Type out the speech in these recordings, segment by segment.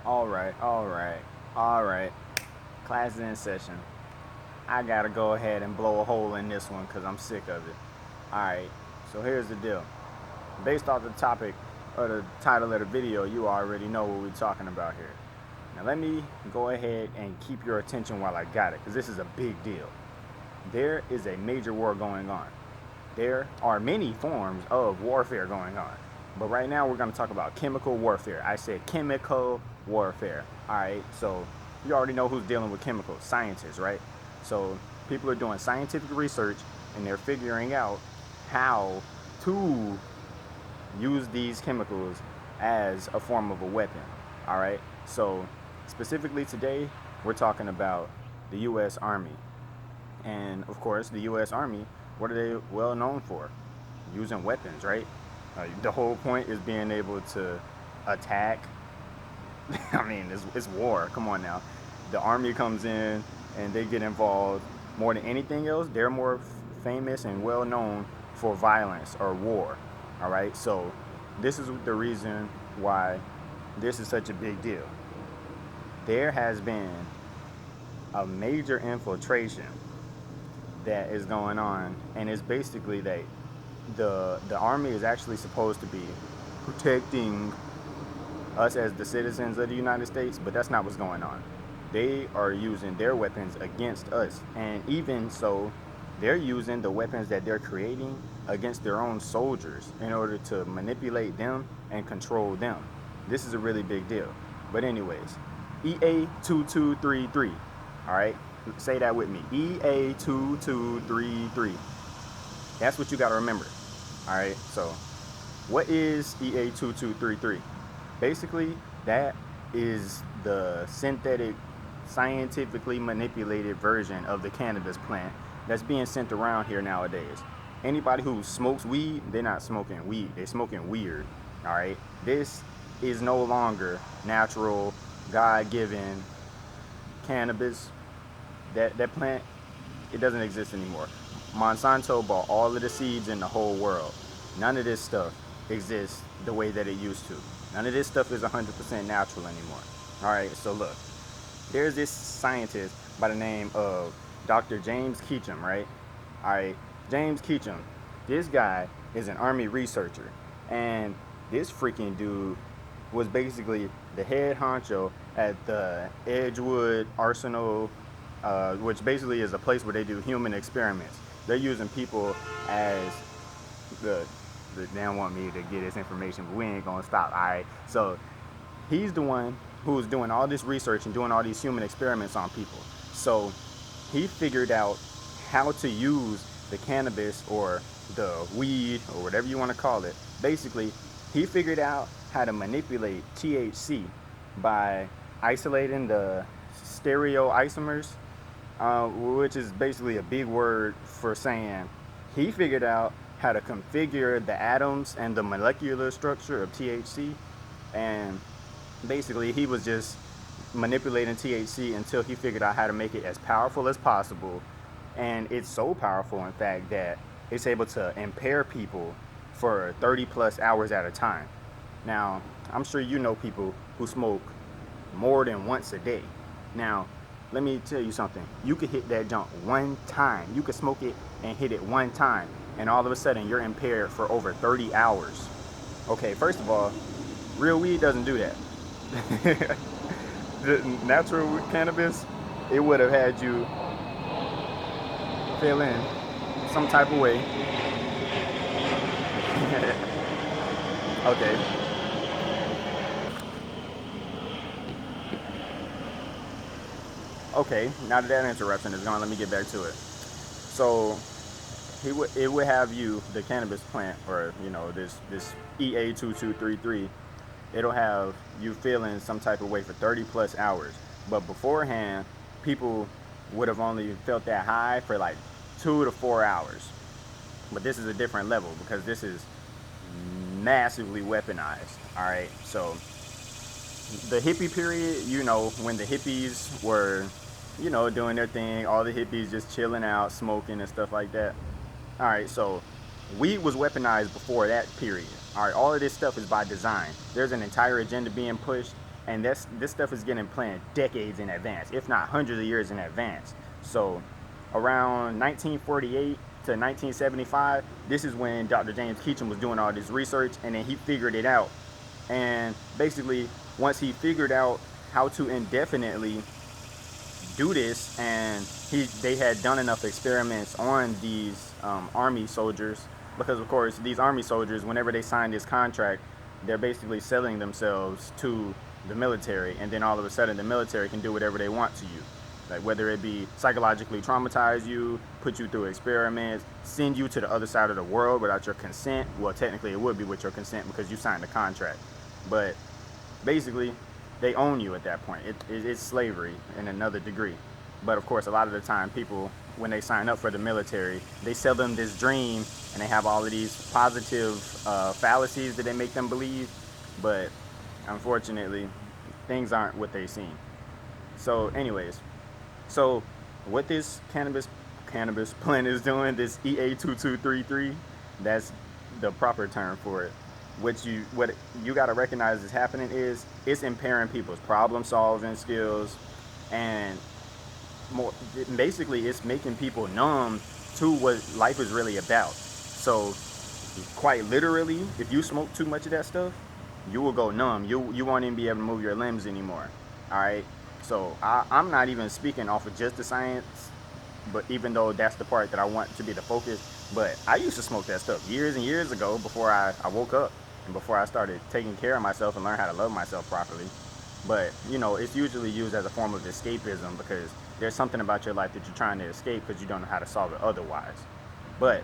All right, all right, all right. Class is in session. I gotta go ahead and blow a hole in this one because I'm sick of it. All right, so here's the deal. Based off the topic or the title of the video, you already know what we're talking about here. Now, let me go ahead and keep your attention while I got it because this is a big deal. There is a major war going on. There are many forms of warfare going on. But right now we're going to talk about chemical warfare. I said chemical warfare. All right, so you already know who's dealing with chemicals, scientists, right? So people are doing scientific research and they're figuring out how to use these chemicals as a form of a weapon. All right, so specifically today we're talking about the U.S. Army. And of course, the U.S. Army, what are they well known for? Using weapons, right? The whole point is being able to attack. I mean, it's war. Come on now. The Army comes in and they get involved more than anything else. They're more famous and well known for violence or war. All right. So, this is the reason why this is such a big deal. There has been a major infiltration that is going on, and it's basically that the army is actually supposed to be protecting us as the citizens of the United States, but that's not what's going on. They are using their weapons against us, and even so, they're using the weapons that they're creating against their own soldiers in order to manipulate them and control them. This is a really big deal. But anyways, EA 2233. All right, say that with me. EA 2233. That's what you got to remember. All right, so what is EA 2233? Basically, that is the synthetic, scientifically manipulated version of the cannabis plant that's being sent around here nowadays. Anybody who smokes weed, they're not smoking weed, they're smoking weird. All right, this is no longer natural, God-given cannabis. That plant, it doesn't exist anymore. Monsanto bought all of the seeds in the whole world. None of this stuff exists the way that it used to. None of this stuff is 100% natural anymore. All right, so look, there's this scientist by the name of Dr. James Keacham, right? All right, James Keacham. This guy is an army researcher, and this freaking dude was basically the head honcho at the Edgewood Arsenal, which basically is a place where they do human experiments. They're using people as the they don't want me to get this information, but we ain't gonna stop. All right, so he's the one who's doing all this research and doing all these human experiments on people. So he figured out how to use the cannabis or the weed or whatever you want to call it. Basically, he figured out how to manipulate THC by isolating the stereoisomers, which is basically a big word for saying he figured out how to configure the atoms and the molecular structure of THC. And basically, he was just manipulating THC until he figured out how to make it as powerful as possible. And it's so powerful, in fact, that it's able to impair people for 30 plus hours at a time. Now, I'm sure you know people who smoke more than once a day. Now, let me tell you something. You could hit that junk one time. You could smoke it and hit it one time, and all of a sudden you're impaired for over 30 hours. Okay, first of all, real weed doesn't do that. The natural cannabis, it would have had you feeling some type of way. Okay. Okay, now that that interruption is gone, let me get back to it. So it would have you, the cannabis plant, or this EA 2233. It'll have you feeling some type of way for 30 plus hours. But beforehand, people would have only felt that high for like 2 to 4 hours. But this is a different level because this is massively weaponized. All right, so the hippie period, when the hippies were, doing their thing, all the hippies just chilling out, smoking and stuff like that. All right, so weed was weaponized before that period. All right, all of this stuff is by design. There's an entire agenda being pushed, And this stuff is getting planned decades in advance, if not hundreds of years in advance. So around 1948 to 1975, this is when Dr. James Keacham was doing all this research, and then he figured it out. And basically, once he figured out how to indefinitely do this, and they had done enough experiments on these army soldiers, because of course these army soldiers, whenever they sign this contract, they're basically selling themselves to the military, and then all of a sudden the military can do whatever they want to you, like whether it be psychologically traumatize you, put you through experiments, send you to the other side of the world without your consent. Well, technically it would be with your consent because you signed the contract, but basically they own you at that point. It's slavery in another degree. But of course, a lot of the time, people, when they sign up for the military, they sell them this dream, and they have all of these positive fallacies that they make them believe. But unfortunately, things aren't what they seem. So, anyways, so what this cannabis plant is doing, this EA2233, that's the proper term for it. What you got to recognize is happening is it's impairing people's problem solving skills, and more basically it's making people numb to what life is really about. So quite literally, if you smoke too much of that stuff, you will go numb. You won't even be able to move your limbs anymore. All right. So I'm not even speaking off of just the science, but even though that's the part that I want to be the focus. But I used to smoke that stuff years and years ago before I woke up and before I started taking care of myself and learn how to love myself properly. But it's usually used as a form of escapism because there's something about your life that you're trying to escape because you don't know how to solve it otherwise. But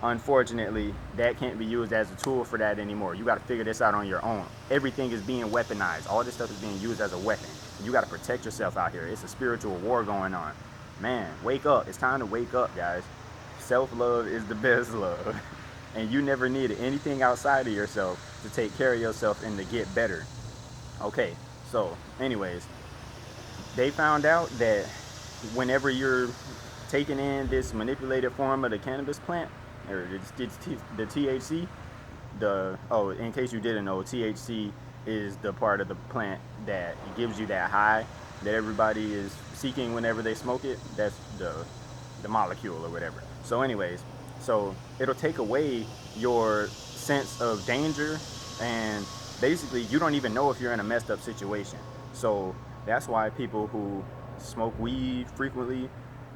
unfortunately, that can't be used as a tool for that anymore. You got to figure this out on your own. Everything is being weaponized. All this stuff is being used as a weapon. You got to protect yourself out here. It's a spiritual war going on. Man, wake up. It's time to wake up, guys. Self-love is the best love. And you never needed anything outside of yourself to take care of yourself and to get better. Okay, so anyways, they found out that whenever you're taking in this manipulated form of the cannabis plant, or the THC, in case you didn't know, THC is the part of the plant that gives you that high that everybody is seeking whenever they smoke it. That's the molecule or whatever. So anyways, so it'll take away your sense of danger, and basically you don't even know if you're in a messed up situation. So that's why people who smoke weed frequently,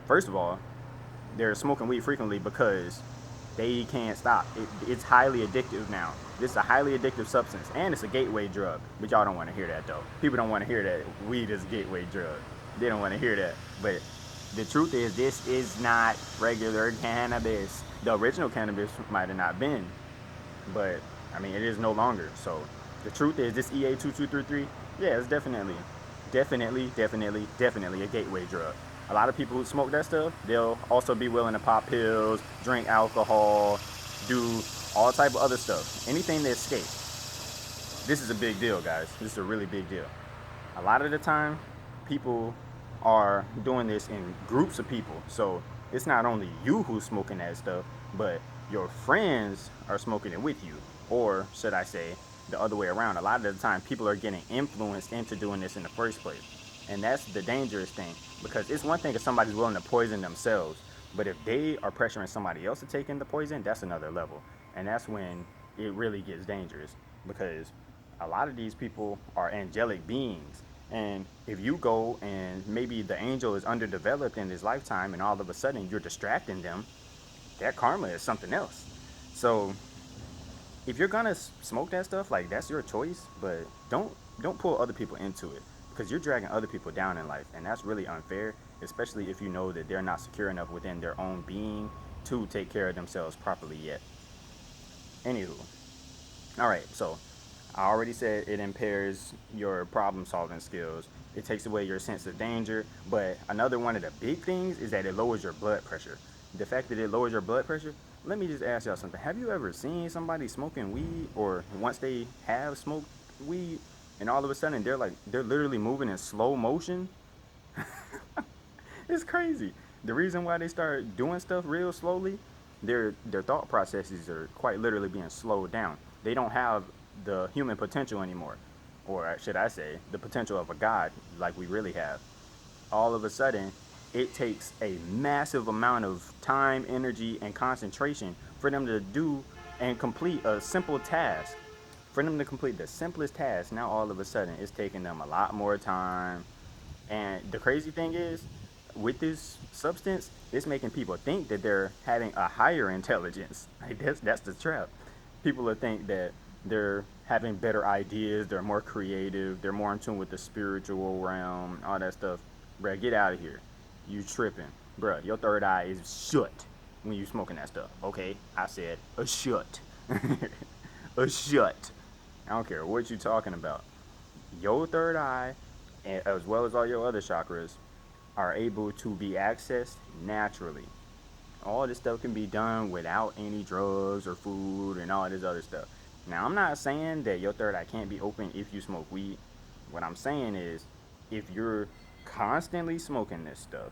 first of all, they're smoking weed frequently because they can't stop. It's highly addictive now. This is a highly addictive substance, and it's a gateway drug. But y'all don't want to hear that, though. People don't want to hear that weed is a gateway drug. They don't want to hear that. But the truth is, this is not regular cannabis. The original cannabis might have not been, but I mean, it is no longer. So the truth is, this EA2233, yeah, it's definitely a gateway drug. A lot of people who smoke that stuff, they'll also be willing to pop pills, drink alcohol, do all type of other stuff, anything to escape. This is a big deal, guys. This is a really big deal. A lot of the time, people are doing this in groups of people. So it's not only you who's smoking that stuff, but your friends are smoking it with you. Or should I say, the other way around. A lot of the time, people are getting influenced into doing this in the first place. And that's the dangerous thing, because it's one thing if somebody's willing to poison themselves, but if they are pressuring somebody else to take in the poison, that's another level. And that's when it really gets dangerous, because a lot of these people are angelic beings. And if you go and maybe the angel is underdeveloped in his lifetime and all of a sudden you're distracting them, that karma is something else. So if you're gonna smoke that stuff, like, that's your choice, but don't pull other people into it, because you're dragging other people down in life, and that's really unfair, especially if you know that they're not secure enough within their own being to take care of themselves properly yet. Anywho, all right, so I already said it impairs your problem solving skills. It takes away your sense of danger, but another one of the big things is that it lowers your blood pressure. The fact that it lowers your blood pressure, let me just ask y'all something. Have you ever seen somebody smoking weed, or once they have smoked weed, and all of a sudden they're literally moving in slow motion? It's crazy. The reason why they start doing stuff real slowly, their thought processes are quite literally being slowed down. They don't have the human potential anymore. or should I say, the potential of a god like we really have. All of a sudden, it takes a massive amount of time, energy, and concentration for them to do and complete a simple task. For them to complete the simplest task, now all of a sudden it's taking them a lot more time. And the crazy thing is, with this substance, it's making people think that they're having a higher intelligence. Like that's the trap. People will think that they're having better ideas, they're more creative, they're more in tune with the spiritual realm, all that stuff. Bruh, get out of here. You tripping. Bruh, your third eye is shut when you smoking that stuff. Okay? I said a shut. A shut. I don't care what you talking about. Your third eye, as well as all your other chakras, are able to be accessed naturally. All this stuff can be done without any drugs or food and all this other stuff. Now, I'm not saying that your third eye can't be open if you smoke weed. What I'm saying is, if you're constantly smoking this stuff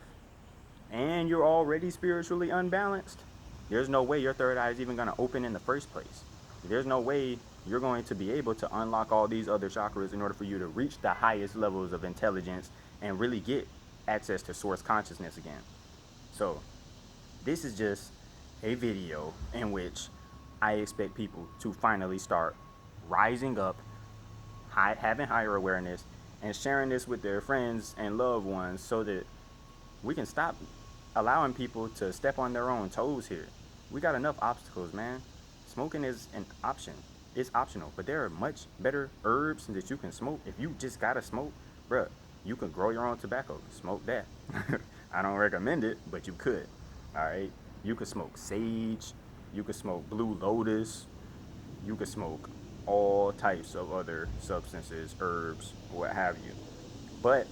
and you're already spiritually unbalanced, there's no way your third eye is even going to open in the first place. There's no way you're going to be able to unlock all these other chakras in order for you to reach the highest levels of intelligence and really get access to source consciousness again. So, this is just a video in which I expect people to finally start rising up, having higher awareness, and sharing this with their friends and loved ones so that we can stop allowing people to step on their own toes here. We got enough obstacles, man. Smoking is an option. It's optional, but there are much better herbs that you can smoke. If you just gotta smoke, bruh, you can grow your own tobacco. Smoke that. I don't recommend it, but you could. All right. You could smoke sage. You could smoke blue lotus. You could smoke all types of other substances, herbs, what have you. But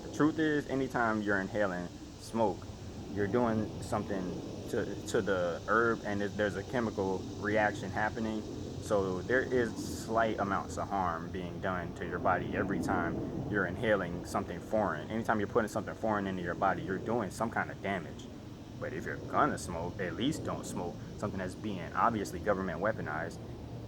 the truth is, anytime you're inhaling smoke, you're doing something to the herb, and there's a chemical reaction happening. So there is slight amounts of harm being done to your body every time you're inhaling something foreign. Anytime you're putting something foreign into your body, you're doing some kind of damage. But if you're gonna smoke, at least don't smoke something that's being obviously government weaponized.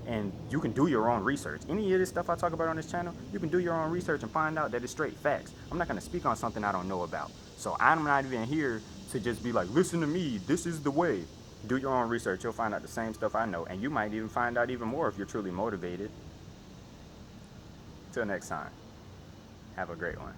And you can do your own research. Any of this stuff I talk about on this channel, you can do your own research and find out that it's straight facts. I'm not gonna speak on something I don't know about. So I'm not even here to just be like, listen to me, this is the way. Do your own research, you'll find out the same stuff I know. And you might even find out even more if you're truly motivated. Till next time, have a great one.